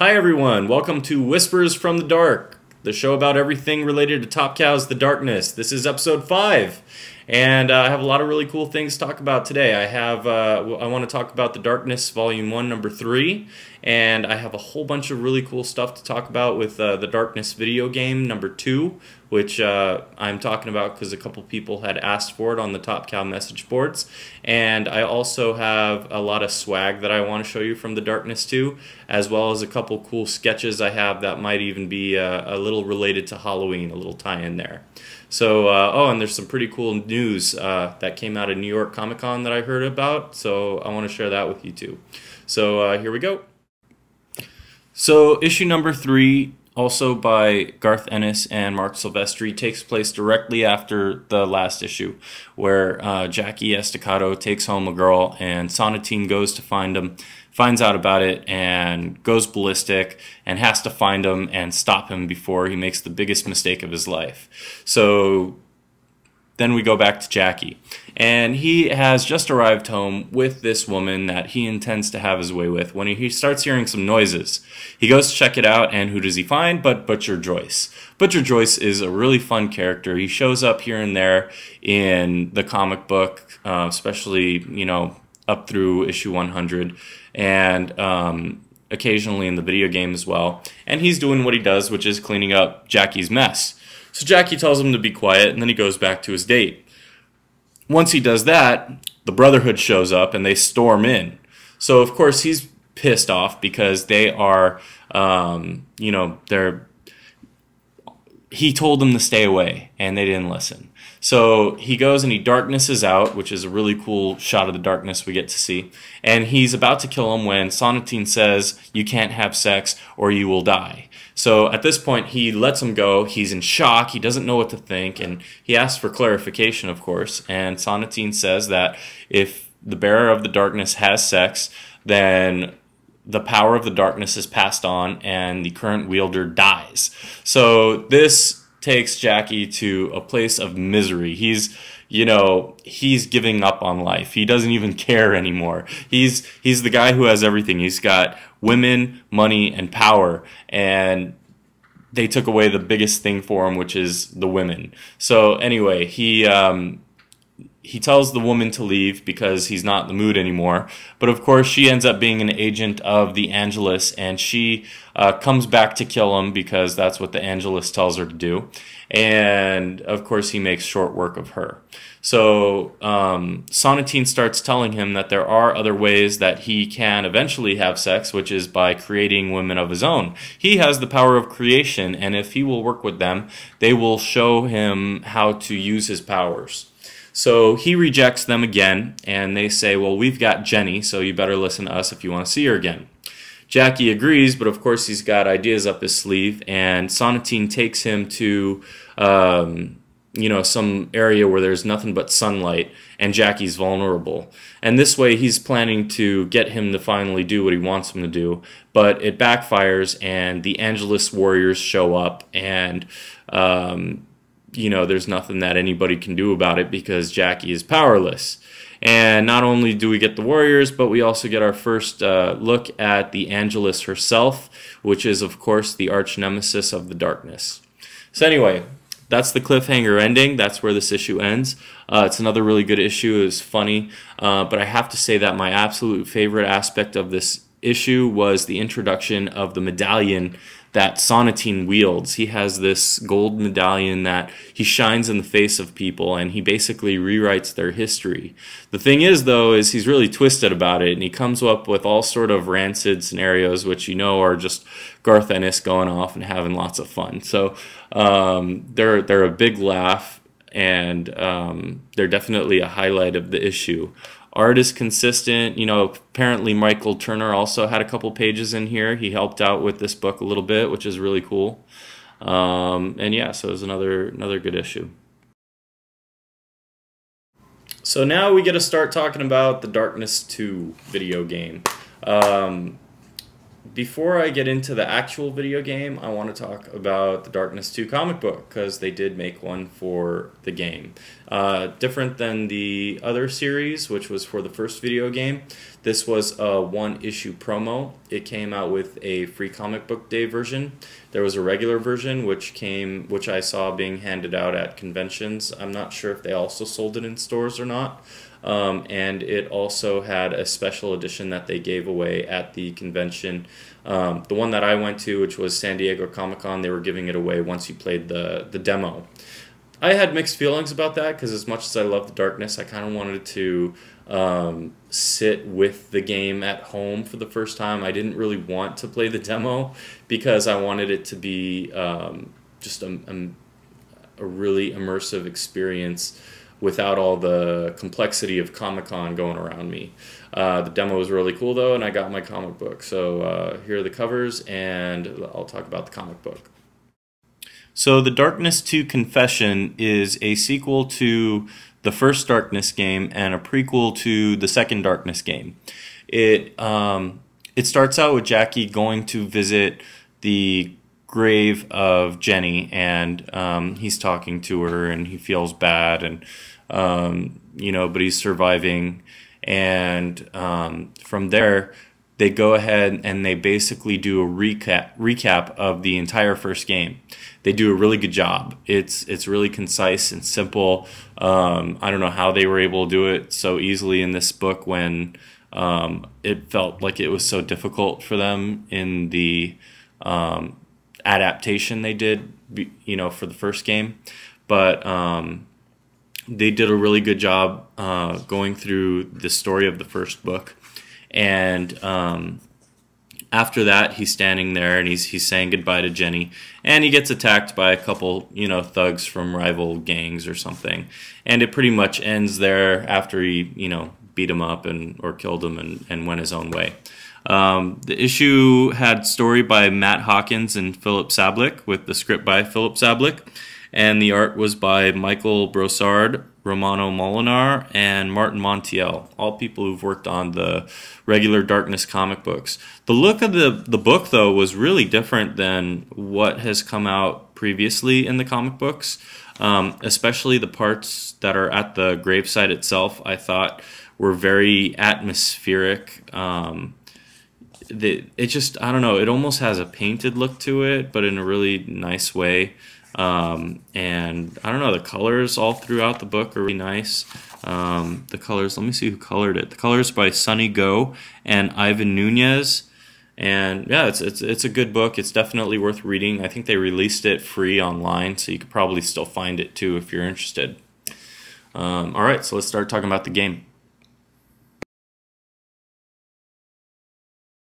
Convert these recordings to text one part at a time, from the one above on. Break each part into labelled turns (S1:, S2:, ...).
S1: Hi everyone, welcome to Whispers from the Dark, the show about everything related to Top Cow's The Darkness. This is episode 5, and I have a lot of really cool things to talk about today. I want to talk about The Darkness Vol.1 number 3, and I have a whole bunch of really cool stuff to talk about with The Darkness video game number 2, which I'm talking about because a couple people had asked for it on the Top Cow message boards. And I also have a lot of swag that I want to show you from The Darkness 2, as well as a couple cool sketches I have that might even be a little related to Halloween, a little tie-in there. So, and there's some pretty cool news that came out of New York Comic Con that I heard about, so I want to share that with you too. So here we go. So issue number 3, also by Garth Ennis and Mark Silvestri, takes place directly after the last issue, where Jackie Estacado takes home a girl, and Sonatine goes to find him, finds out about it, and goes ballistic, and has to find him and stop him before he makes the biggest mistake of his life. So then we go back to Jackie, and he has just arrived home with this woman that he intends to have his way with when he starts hearing some noises. He goes to check it out, and who does he find but Butcher Joyce. Butcher Joyce is a really fun character. He shows up here and there in the comic book, especially, you know, up through issue 100, and occasionally in the video game as well. And he's doing what he does, which is cleaning up Jackie's mess. So Jackie tells him to be quiet, and then he goes back to his date. Once he does that, the Brotherhood shows up, and they storm in. So, of course, he's pissed off because they are, he told them to stay away, and they didn't listen. So he goes and he darknesses out, which is a really cool shot of the darkness we get to see. And he's about to kill him when Sonatine says, "You can't have sex or you will die." So at this point, he lets him go. He's in shock. He doesn't know what to think. And he asks for clarification, of course. And Sonatine says that if the bearer of the darkness has sex, then the power of the darkness is passed on and the current wielder dies. So this takes Jackie to a place of misery. He's giving up on life. He doesn't even care anymore. He's the guy who has everything. He's got women, money, and power, and they took away the biggest thing for him, which is the women. So anyway, he tells the woman to leave because he's not in the mood anymore. But of course, she ends up being an agent of the Angelus, and she comes back to kill him because that's what the Angelus tells her to do. And of course, he makes short work of her. So Sonatine starts telling him that there are other ways that he can eventually have sex, which is by creating women of his own. He has the power of creation, and if he will work with them, they will show him how to use his powers. So he rejects them again, and they say, well, we've got Jenny, so you better listen to us if you want to see her again. Jackie agrees, but of course he's got ideas up his sleeve, and Sonatine takes him to some area where there's nothing but sunlight, and Jackie's vulnerable. And this way he's planning to get him to finally do what he wants him to do, but it backfires, and the Angelus warriors show up, and there's nothing that anybody can do about it because Jackie is powerless. And not only do we get the warriors, but we also get our first look at the Angelus herself, which is, of course, the arch nemesis of the darkness. So anyway, that's the cliffhanger ending. That's where this issue ends. It's another really good issue. It was funny. But I have to say that my absolute favorite aspect of this issue was the introduction of the medallion that Sonatine wields. He has this gold medallion that he shines in the face of people, and he basically rewrites their history. The thing is, though, is he's really twisted about it, and he comes up with all sort of rancid scenarios, which are just Garth Ennis going off and having lots of fun. So they're a big laugh, and they're definitely a highlight of the issue. Art is consistent. Apparently Michael Turner also had a couple pages in here. He helped out with this book a little bit, which is really cool. And yeah, so it was another good issue. So now we get to start talking about the Darkness 2 video game. before I get into the actual video game, I want to talk about the Darkness 2 comic book, because they did make one for the game. Different than the other series, which was for the first video game, this was a one-issue promo. It came out with a free comic book day version. There was a regular version, which I saw being handed out at conventions. I'm not sure if they also sold it in stores or not. And it also had a special edition that they gave away at the convention. The one that I went to, which was San Diego Comic-Con, they were giving it away once you played the demo. I had mixed feelings about that, because as much as I love the Darkness, I kind of wanted to sit with the game at home for the first time. I didn't really want to play the demo, because I wanted it to be just a really immersive experience without all the complexity of Comic-Con going around me. The demo was really cool though, and I got my comic book. So here are the covers, and I'll talk about the comic book. So the Darkness 2 Confession is a sequel to the first Darkness game and a prequel to the second Darkness game. It starts out with Jackie going to visit the grave of Jenny, and he's talking to her, and he feels bad, and you know, but he's surviving. And from there, they go ahead and they basically do a recap of the entire first game. They do a really good job. It's really concise and simple. I don't know how they were able to do it so easily in this book when it felt like it was so difficult for them in the adaptation they did, you know, for the first game. But they did a really good job going through the story of the first book. And after that, he's standing there and he's saying goodbye to Jenny, and he gets attacked by a couple, you know, thugs from rival gangs or something. And it pretty much ends there after he, you know, beat him up or killed him and went his own way. The issue had story by Matt Hawkins and Philip Sablick, with the script by Philip Sablick, and the art was by Michael Brossard, Romano Molinar, and Martin Montiel, all people who've worked on the regular Darkness comic books. The look of the book, though, was really different than what has come out previously in the comic books, especially the parts that are at the gravesite itself, I thought were very atmospheric. It just, I don't know, it almost has a painted look to it, but in a really nice way. And I don't know, the colors all throughout the book are really nice. The colors, let me see who colored it. The colors by Sonny Go and Ivan Nunez. And yeah, it's a good book. It's definitely worth reading. I think they released it free online, so you could probably still find it too if you're interested. All right, so let's start talking about the game.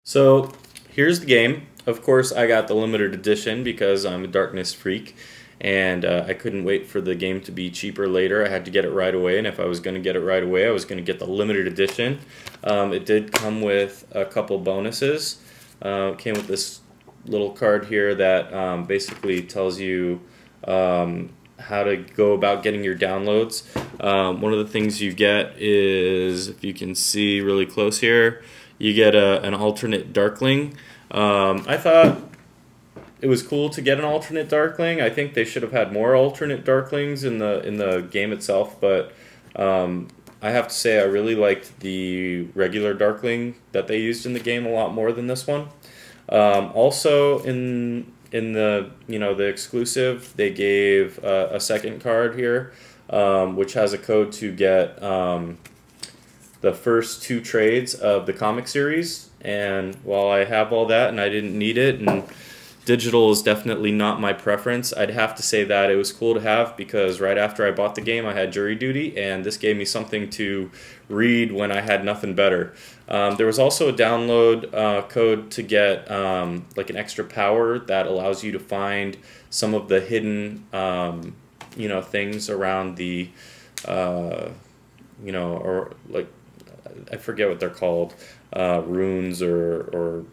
S1: So here's the game. Of course, I got the limited edition because I'm a Darkness freak, and I couldn't wait for the game to be cheaper later. I had to get it right away, and if I was going to get it right away, I was going to get the limited edition. It did come with a couple bonuses. It came with this little card here that basically tells you how to go about getting your downloads. One of the things you get is, if you can see really close here, you get an alternate Darkling. I thought it was cool to get an alternate Darkling. I think they should have had more alternate Darklings in the game itself, but I have to say I really liked the regular Darkling that they used in the game a lot more than this one. Also in the, you know, the exclusive, they gave a second card here, which has a code to get the first 2 trades of the comic series. And while I have all that and I didn't need it, and digital is definitely not my preference, I'd have to say that it was cool to have, because right after I bought the game I had jury duty, and this gave me something to read when I had nothing better. There was also a download code to get like an extra power that allows you to find some of the hidden you know, things around the you know, or like, I forget what they're called, runes or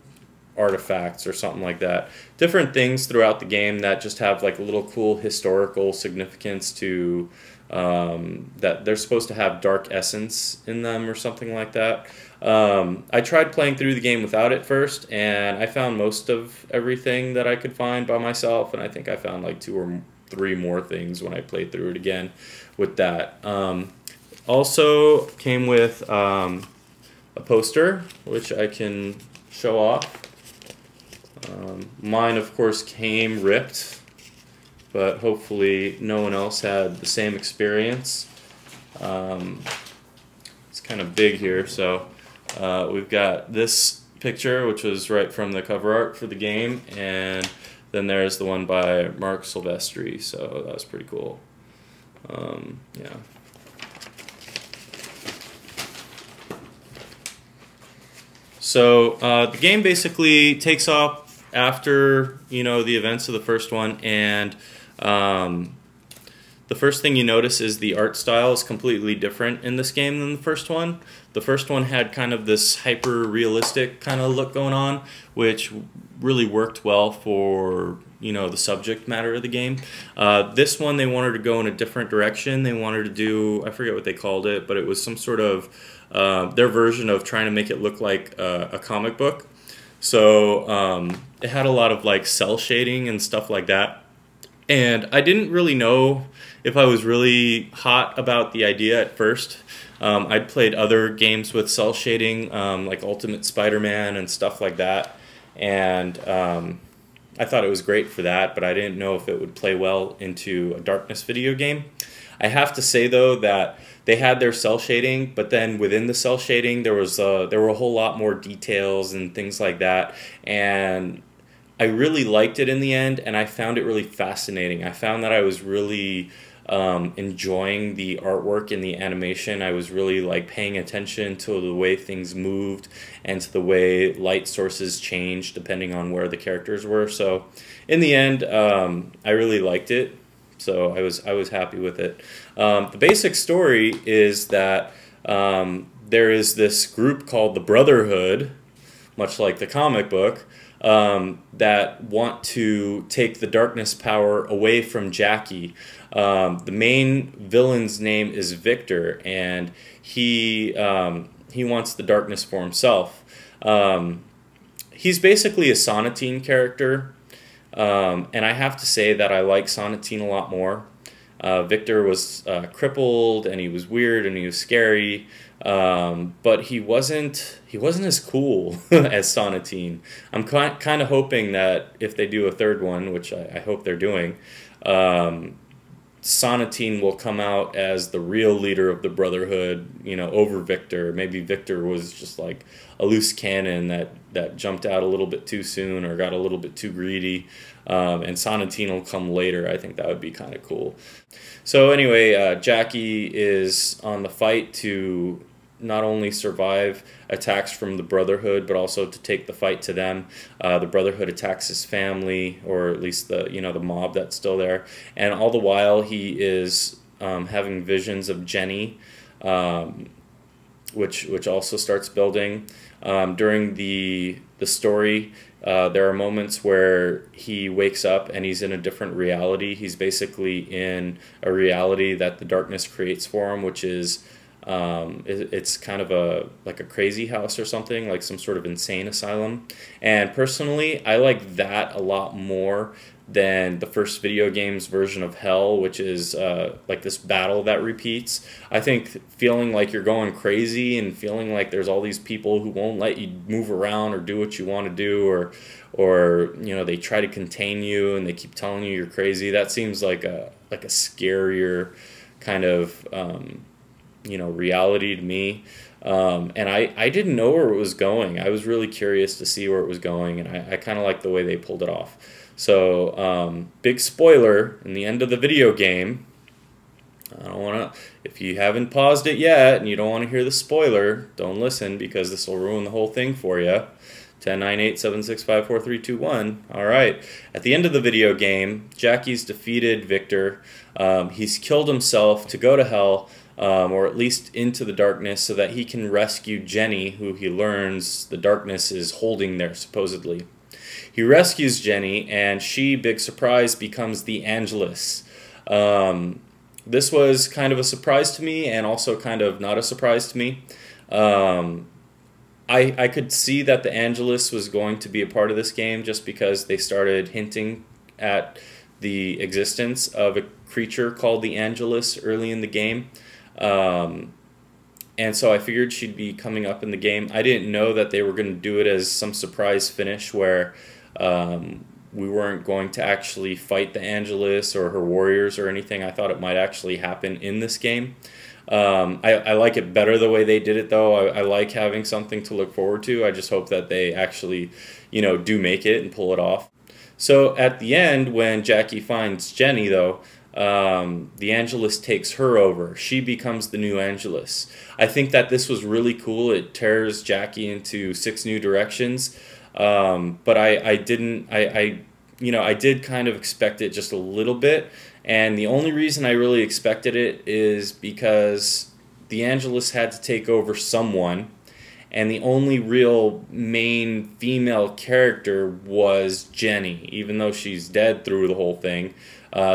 S1: artifacts or something like that. Different things throughout the game that just have like a little cool historical significance to that they're supposed to have dark essence in them or something like that. I tried playing through the game without it first, and I found most of everything that I could find by myself, and I think I found like 2 or 3 more things when I played through it again with that. Also came with a poster, which I can show off. Mine, of course, came ripped, but hopefully no one else had the same experience. It's kind of big here, so we've got this picture, which was right from the cover art for the game, and then there's the one by Mark Silvestri, so that was pretty cool. Yeah. So the game basically takes off after, you know, the events of the first one, and the first thing you notice is the art style is completely different in this game than the first one. The first one had kind of this hyper-realistic kind of look going on, which really worked well for, you know, the subject matter of the game. This one, they wanted to go in a different direction. They wanted to do, I forget what they called it, but it was some sort of their version of trying to make it look like a comic book. So it had a lot of like cell shading and stuff like that. And I didn't really know if I was really hot about the idea at first. I'd played other games with cell shading, like Ultimate Spider-Man and stuff like that. And I thought it was great for that, but I didn't know if it would play well into a Darkness video game. I have to say, though, that they had their cell shading, but then within the cell shading, there were a whole lot more details and things like that. And I really liked it in the end, and I found it really fascinating. I found that I was really enjoying the artwork and the animation. I was really like paying attention to the way things moved and to the way light sources changed depending on where the characters were. So in the end, I really liked it. So I was happy with it. The basic story is that there is this group called the Brotherhood, much like the comic book, that want to take the darkness power away from Jackie. The main villain's name is Victor, and he wants the darkness for himself. He's basically a Sonatine character, and I have to say that I like Sonatine a lot more. Victor was crippled, and he was weird, and he was scary, but he wasn't as cool as Sonatine. I'm kind of hoping that if they do a third one, which I hope they're doing, Sonatine will come out as the real leader of the Brotherhood, you know, over Victor. Maybe Victor was just like a loose cannon that jumped out a little bit too soon or got a little bit too greedy, and Sonatine will come later. I think that would be kind of cool. So anyway, Jackie is on the fight to not only survive attacks from the Brotherhood, but also to take the fight to them. The Brotherhood attacks his family, or at least the mob that's still there, and all the while he is having visions of Jenny, which also starts building. During the story, there are moments where he wakes up and he's in a different reality. He's basically in a reality that the darkness creates for him, which is it's kind of like a crazy house or something, like some sort of insane asylum. And personally, I like that a lot more than the first video game's version of hell, which is like this battle that repeats. I think feeling like you're going crazy and feeling like there's all these people who won't let you move around or do what you want to do, or you know, they try to contain you and they keep telling you you're crazy. That seems like a scarier kind of you know, reality to me. And I didn't know where it was going. I was really curious to see where it was going, and I kind of like the way they pulled it off. So, big spoiler, in the end of the video game, I don't want to, if you haven't paused it yet and you don't want to hear the spoiler, don't listen, because this will ruin the whole thing for you. 10-9-8-7-6-5-4-3-2-1. All right. At the end of the video game, Jackie's defeated Victor. He's killed himself to go to hell. or at least into the darkness, so that he can rescue Jenny, who he learns the darkness is holding there, supposedly. He rescues Jenny, and she, big surprise, becomes the Angelus. This was kind of a surprise to me, and also kind of not a surprise to me. I could see that the Angelus was going to be a part of this game, just because they started hinting at the existence of a creature called the Angelus early in the game. And so I figured she'd be coming up in the game. I didn't know that they were going to do it as some surprise finish where we weren't going to actually fight the Angelus or her warriors or anything. I thought it might actually happen in this game. I like it better the way they did it, though. I like having something to look forward to. I just hope that they actually, do make it and pull it off. So at the end, when Jackie finds Jenny, though, the Angelus takes her over. She becomes the new Angelus. I think that this was really cool. It tears Jackie into 6 new directions. But I did kind of expect it just a little bit. And the only reason I really expected it is because the Angelus had to take over someone. And the only real main female character was Jenny. Even though she's dead through the whole thing,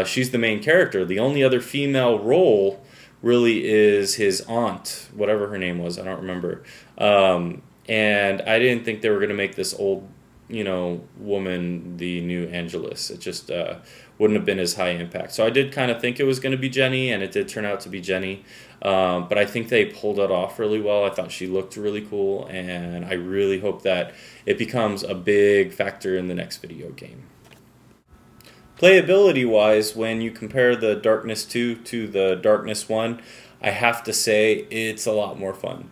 S1: she's the main character. The only other female role really is his aunt, whatever her name was. I don't remember. And I didn't think they were going to make this old, woman the new Angelus. It just wouldn't have been as high impact. So I did kind of think it was going to be Jenny, and it did turn out to be Jenny. But I think they pulled it off really well. I thought she looked really cool, and I really hope that it becomes a big factor in the next video game. Playability-wise, when you compare the Darkness 2 to the Darkness 1, I have to say it's a lot more fun.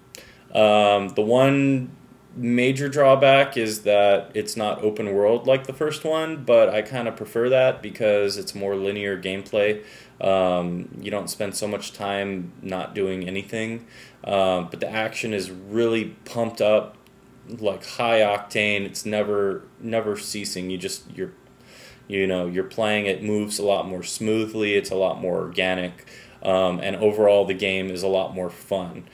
S1: The one major drawback is that it's not open world like the first one, but I kind of prefer that because it's more linear gameplay. You don't spend so much time not doing anything, but the action is really pumped up, like high octane. It's never ceasing. You're playing. It moves a lot more smoothly. It's a lot more organic, and overall the game is a lot more fun.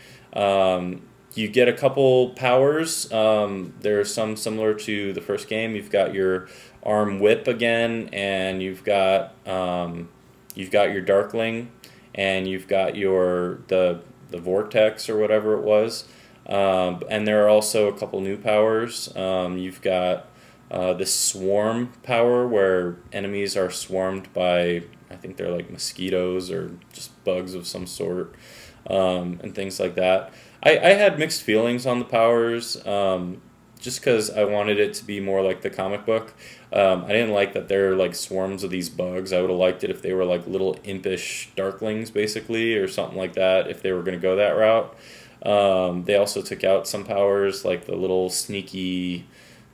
S1: You get a couple powers. There are some similar to the first game. You've got your arm whip again, and you've got your Darkling, and you've got the vortex or whatever it was. And there are also a couple new powers. You've got this swarm power where enemies are swarmed by, I think they're like mosquitoes or just bugs of some sort, and things like that. I had mixed feelings on the powers, just because I wanted it to be more like the comic book. I didn't like that they're like swarms of these bugs. I would have liked it if they were like little impish darklings, basically, or something like that, if they were going to go that route. They also took out some powers, like the little sneaky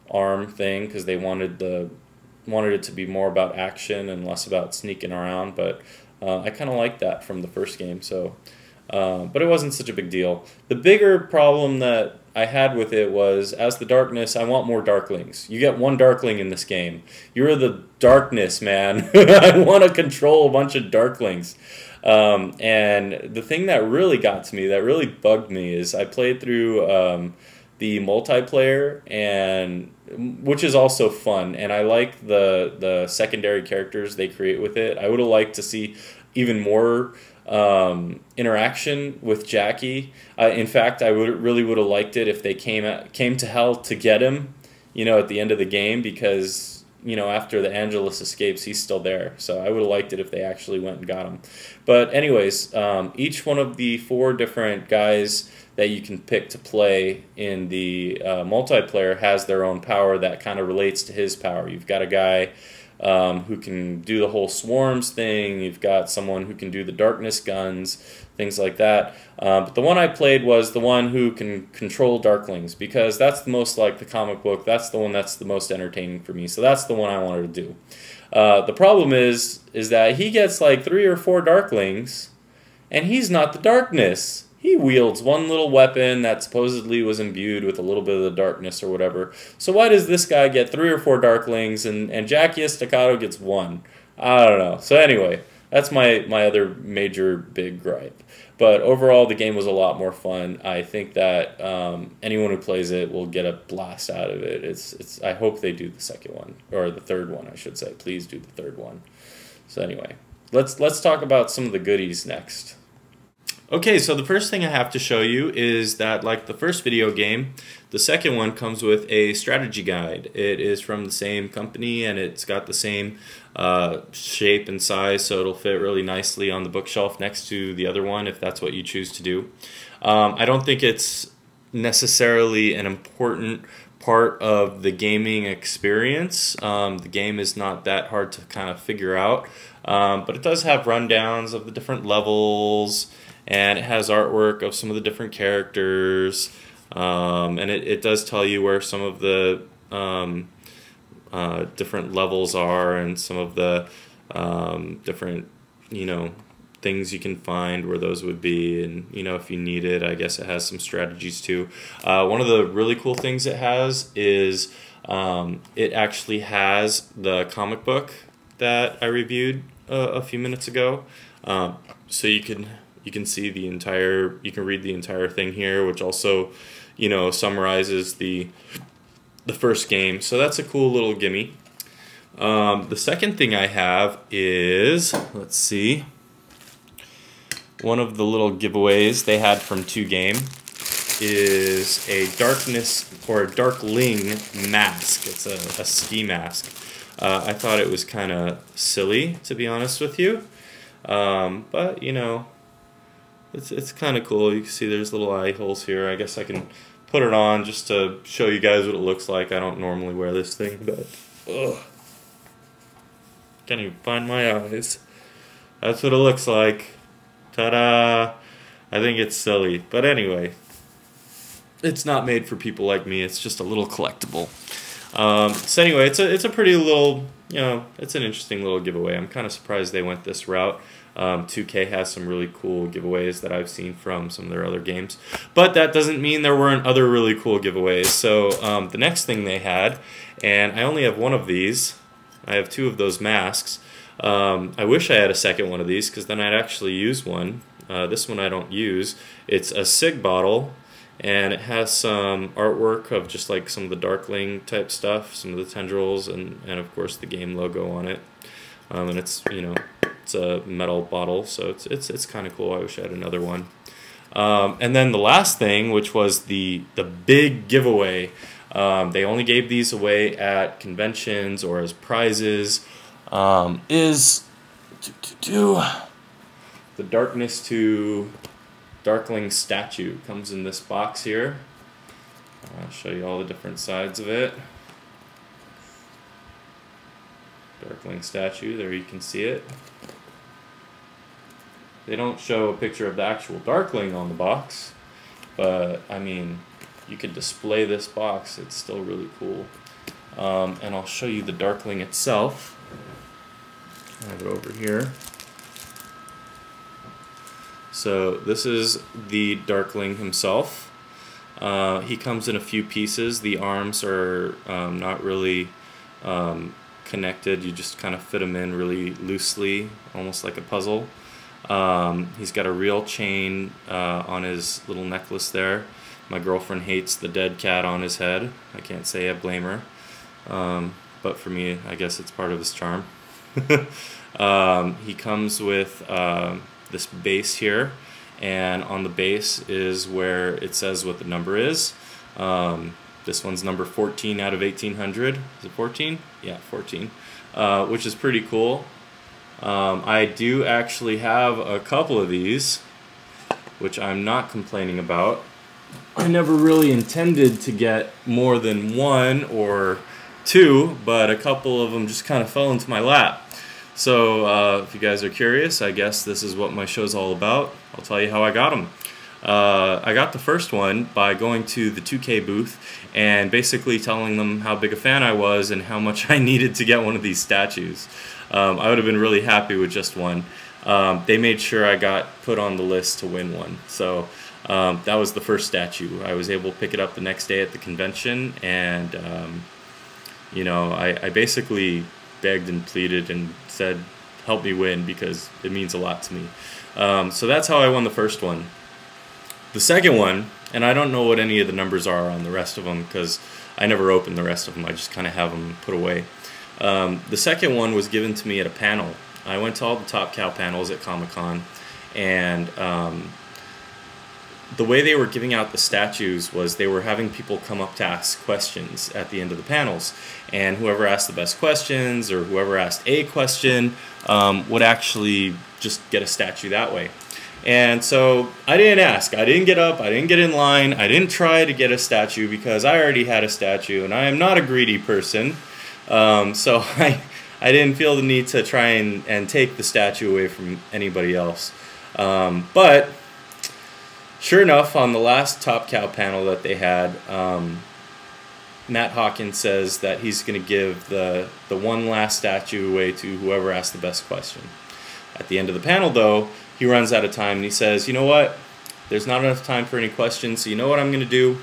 S1: arm thing, because they wanted it to be more about action and less about sneaking around. But I kind of liked that from the first game, so... but it wasn't such a big deal. The bigger problem that I had with it was, as the Darkness, I want more Darklings. You get one Darkling in this game. You're the Darkness, man. I want to control a bunch of Darklings. And the thing that really got to me, that really bugged me, is I played through the multiplayer, and which is also fun, and I like the secondary characters they create with it. I would have liked to see even more interaction with Jackie. In fact, I really would have liked it if they came to hell to get him, at the end of the game, because after the Angelus escapes, he's still there. So I would have liked it if they actually went and got him. But anyways, each one of the 4 different guys that you can pick to play in the multiplayer has their own power that kind of relates to his power. You've got a guy who can do the whole swarms thing. You've got someone who can do the darkness guns, things like that. But the one I played was the one who can control Darklings, because that's the most like the comic book. That's the one that's the most entertaining for me. So that's the one I wanted to do. The problem is that he gets like 3 or 4 Darklings, and he's not the Darkness. He wields one little weapon that supposedly was imbued with a little bit of the darkness or whatever. So why does this guy get 3 or 4 Darklings and Jackie Estacado gets 1? I don't know. So anyway, That's my other major big gripe. But overall, the game was a lot more fun. I think that anyone who plays it will get a blast out of it. It's. I hope they do the second one, or the third one, I should say. Please do the third one. So anyway, let's talk about some of the goodies next. Okay, so the first thing I have to show you is that, like the first video game, the second one comes with a strategy guide. It is from the same company, and it's got the same shape and size, so it'll fit really nicely on the bookshelf next to the other one if that's what you choose to do. I don't think it's necessarily an important part of the gaming experience. The game is not that hard to kind of figure out, but it does have rundowns of the different levels, and it has artwork of some of the different characters, and it does tell you where some of the different levels are, and some of the different, things you can find where those would be, and if you need it. I guess it has some strategies too. One of the really cool things it has is it actually has the comic book that I reviewed a few minutes ago, so you can see the entire, you can read the entire thing here, which also summarizes the first game. So that's a cool little gimme. The second thing I have is, let's see, one of the little giveaways they had from 2Game is a Darkness or a Darkling mask. It's a ski mask. I thought it was kind of silly, to be honest with you, but it's kind of cool. You can see there's little eye holes here. I guess I can put it on just to show you guys what it looks like. I don't normally wear this thing, but can't even find my eyes. That's what it looks like. Ta-da! I think it's silly, but anyway, it's not made for people like me. It's just a little collectible. So anyway, it's a pretty little, it's an interesting little giveaway. I'm kind of surprised they went this route. 2K has some really cool giveaways that I've seen from some of their other games, but that doesn't mean there weren't other really cool giveaways. So the next thing they had, and I only have one of these, I have 2 of those masks. I wish I had a second one of these, because then I'd actually use one. This one I don't use. It's a cig bottle, and it has some artwork of just like some of the Darkling type stuff, some of the tendrils, and of course the game logo on it. And it's it's a metal bottle, so it's kind of cool. I wish I had another one. And then the last thing, which was the big giveaway, they only gave these away at conventions or as prizes, is the Darkness to Darkling statue. Comes in this box here. I'll show you all the different sides of it. Darkling statue, there you can see it. They don't show a picture of the actual Darkling on the box, but I mean, you could display this box. It's still really cool. And I'll show you the Darkling itself. I have it over here. So this is the Darkling himself. He comes in a few pieces. The arms are not really connected. You just kind of fit them in really loosely, almost like a puzzle. He's got a real chain on his little necklace there. My girlfriend hates the dead cat on his head. I can't say I blame her. But for me, I guess it's part of his charm. He comes with this base here, and on the base is where it says what the number is. This one's number 14 out of 1800. Is it 14? Yeah, 14. Which is pretty cool. I do actually have a couple of these, which I'm not complaining about. I never really intended to get more than 1 or 2, but a couple of them just kind of fell into my lap. So if you guys are curious, I guess this is what my show's all about. I'll tell you how I got them. I got the first one by going to the 2K booth and basically telling them how big a fan I was and how much I needed to get one of these statues. I would have been really happy with just one. They made sure I got put on the list to win one. So that was the first statue. I was able to pick it up the next day at the convention, and I basically begged and pleaded and said, help me win because it means a lot to me. So that's how I won the first one. The second one, and I don't know what any of the numbers are on the rest of them because I never opened the rest of them. I just kind of have them put away. The second one was given to me at a panel. I went to all the Top Cow panels at Comic-Con, and the way they were giving out the statues was they were having people come up to ask questions at the end of the panels, and whoever asked the best questions or whoever asked a question would actually just get a statue that way. And so I didn't ask. I didn't get up. I didn't get in line. I didn't try to get a statue because I already had a statue, and I am not a greedy person. So I didn't feel the need to try and take the statue away from anybody else. But sure enough, on the last Top Cow panel that they had, Matt Hawkins says that he's going to give the one last statue away to whoever asked the best question. At the end of the panel, though, he runs out of time and he says, you know what, there's not enough time for any questions, so you know what I'm going to do?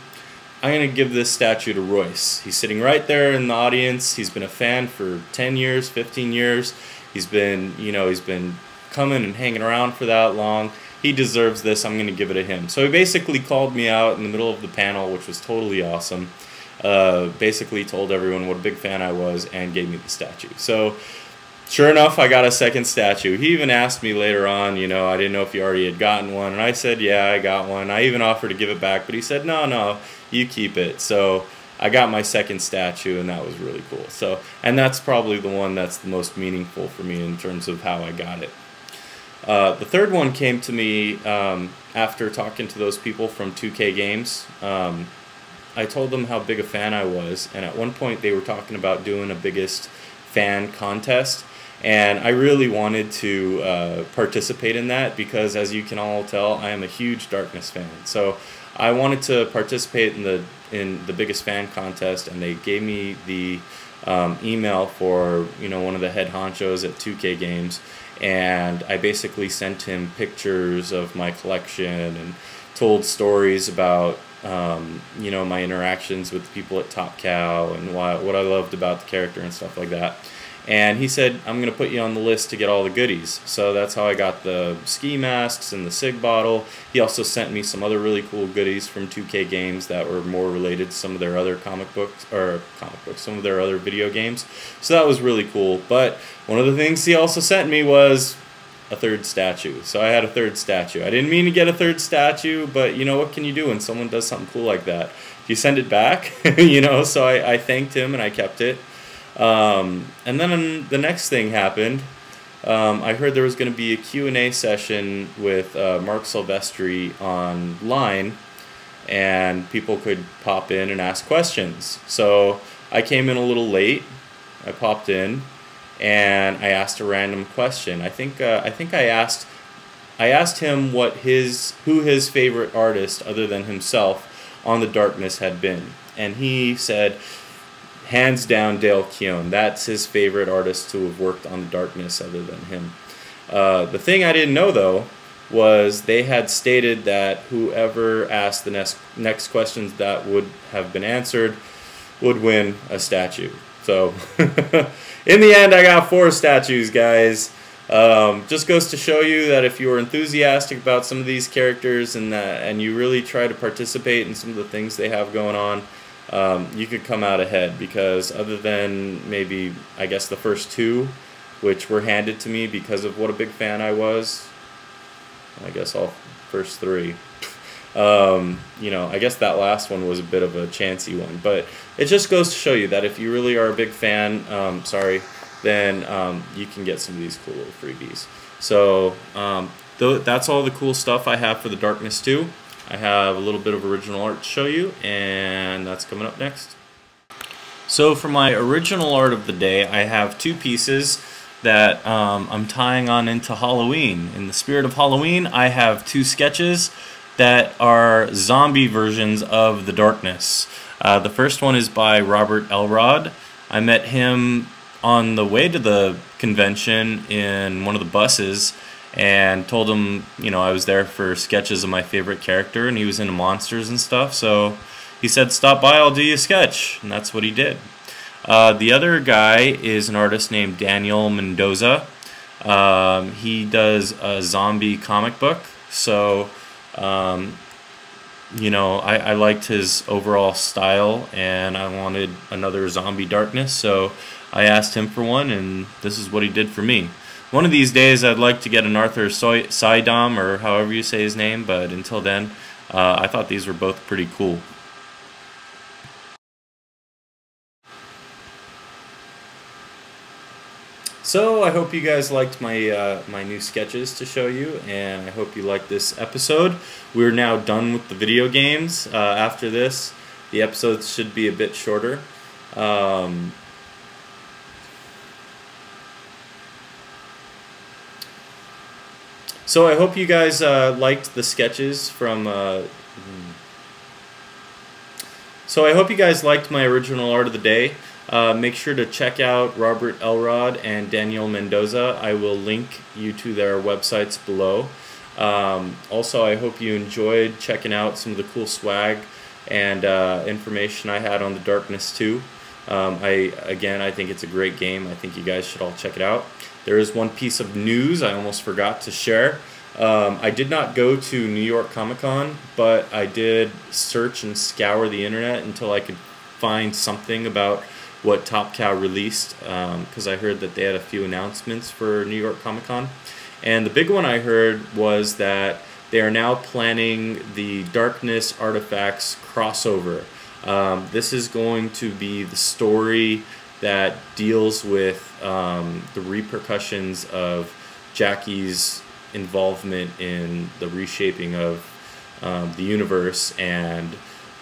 S1: I'm going to give this statue to Royce. He's sitting right there in the audience. He's been a fan for 10 years, 15 years. He's been coming and hanging around for that long. He deserves this. I'm going to give it to him. So he basically called me out in the middle of the panel, which was totally awesome. Basically told everyone what a big fan I was and gave me the statue. So sure enough, I got a second statue. He even asked me later on, you know, I didn't know if you already had gotten one. And I said, yeah, I got one. I even offered to give it back, but he said, no, you keep it. So I got my second statue, and that was really cool. So, and that's probably the one that's the most meaningful for me in terms of how I got it. The third one came to me after talking to those people from 2K Games. I told them how big a fan I was, and at one point they were talking about doing a biggest fan contest. And I really wanted to participate in that because, as you can all tell, I am a huge Darkness fan. So I wanted to participate in the biggest fan contest, and they gave me the email for one of the head honchos at 2K Games, and I basically sent him pictures of my collection and told stories about my interactions with the people at Top Cow and what I loved about the character and stuff like that. And he said, I'm going to put you on the list to get all the goodies. So that's how I got the ski masks and the SIG bottle. He also sent me some other really cool goodies from 2K Games that were more related to some of their other some of their other video games. So that was really cool. But one of the things he also sent me was a third statue. So I had a third statue. I didn't mean to get a third statue, but what can you do when someone does something cool like that? You send it back, so I thanked him and I kept it. And then the next thing happened. I heard there was going to be a Q&A session with Mark Silvestri online, and people could pop in and ask questions. So I came in a little late. I popped in, and I asked a random question. I think I asked him who his favorite artist other than himself on the Darkness had been, and he said, hands down, Dale Keown. That's his favorite artist to have worked on the Darkness other than him. The thing I didn't know, though, was they had stated that whoever asked the next questions that would have been answered would win a statue. So, in the end, I got 4 statues, guys. Just goes to show you that if you are enthusiastic about some of these characters and you really try to participate in some of the things they have going on, you could come out ahead, because other than maybe, I guess, the first 2, which were handed to me because of what a big fan I was, I guess all first 3, I guess that last one was a bit of a chancy one, but it just goes to show you that if you really are a big fan, then you can get some of these cool little freebies. So that's all the cool stuff I have for the Darkness 2. I have a little bit of original art to show you, and that's coming up next. So for my original art of the day, I have 2 pieces that I'm tying on into Halloween. In the spirit of Halloween, I have 2 sketches that are zombie versions of the Darkness. The first one is by Robert Elrod. I met him on the way to the convention in one of the buses, and told him, I was there for sketches of my favorite character, and he was into monsters and stuff, so he said, stop by, I'll do you a sketch, and that's what he did. The other guy is an artist named Daniel Mendoza. He does a zombie comic book, so you know, I liked his overall style, and I wanted another zombie Darkness, so I asked him for one, and this is what he did for me. One of these days I'd like to get an Arthur Sidom, or however you say his name, but until then, I thought these were both pretty cool. So I hope you guys liked my my new sketches to show you, and I hope you liked this episode. We're now done with the video games. After this, the episodes should be a bit shorter. So I hope you guys liked the sketches from. So I hope you guys liked my original art of the day. Make sure to check out Robert Elrod and Daniel Mendoza. I will link you to their websites below. Also, I hope you enjoyed checking out some of the cool swag and information I had on the Darkness 2. Again, I think it's a great game. I think you guys should all check it out. There is one piece of news I almost forgot to share. I did not go to New York Comic Con, but I did search and scour the internet until I could find something about what Top Cow released, because I heard that they had a few announcements for New York Comic Con. And the big one I heard was that they are now planning the Darkness Artifacts crossover. This is going to be the story that deals with the repercussions of Jackie's involvement in the reshaping of the universe, and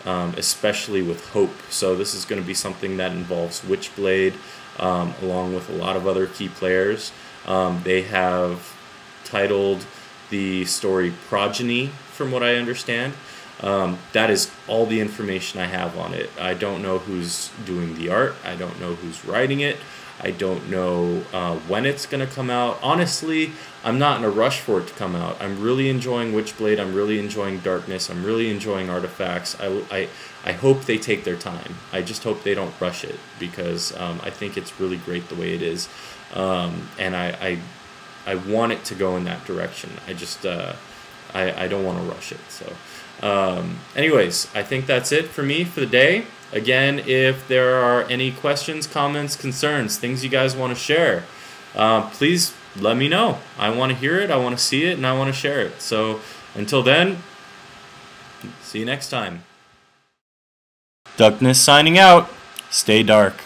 S1: especially with Hope. So this is going to be something that involves Witchblade, along with a lot of other key players. They have titled the story Progeny, from what I understand. That is all the information I have on it. I don't know who's doing the art. I don't know who's writing it. I don't know when it's going to come out. Honestly, I'm not in a rush for it to come out. I'm really enjoying Witchblade. I'm really enjoying Darkness. I'm really enjoying Artifacts. I hope they take their time. I just hope they don't rush it, because I think it's really great the way it is. And I want it to go in that direction. I just I don't want to rush it. So anyways, I think that's it for me for the day. Again, if there are any questions, comments, concerns, things you guys want to share, please let me know. I want to hear it, I want to see it, and I want to share it. So until then, see you next time. Darkness signing out. Stay dark.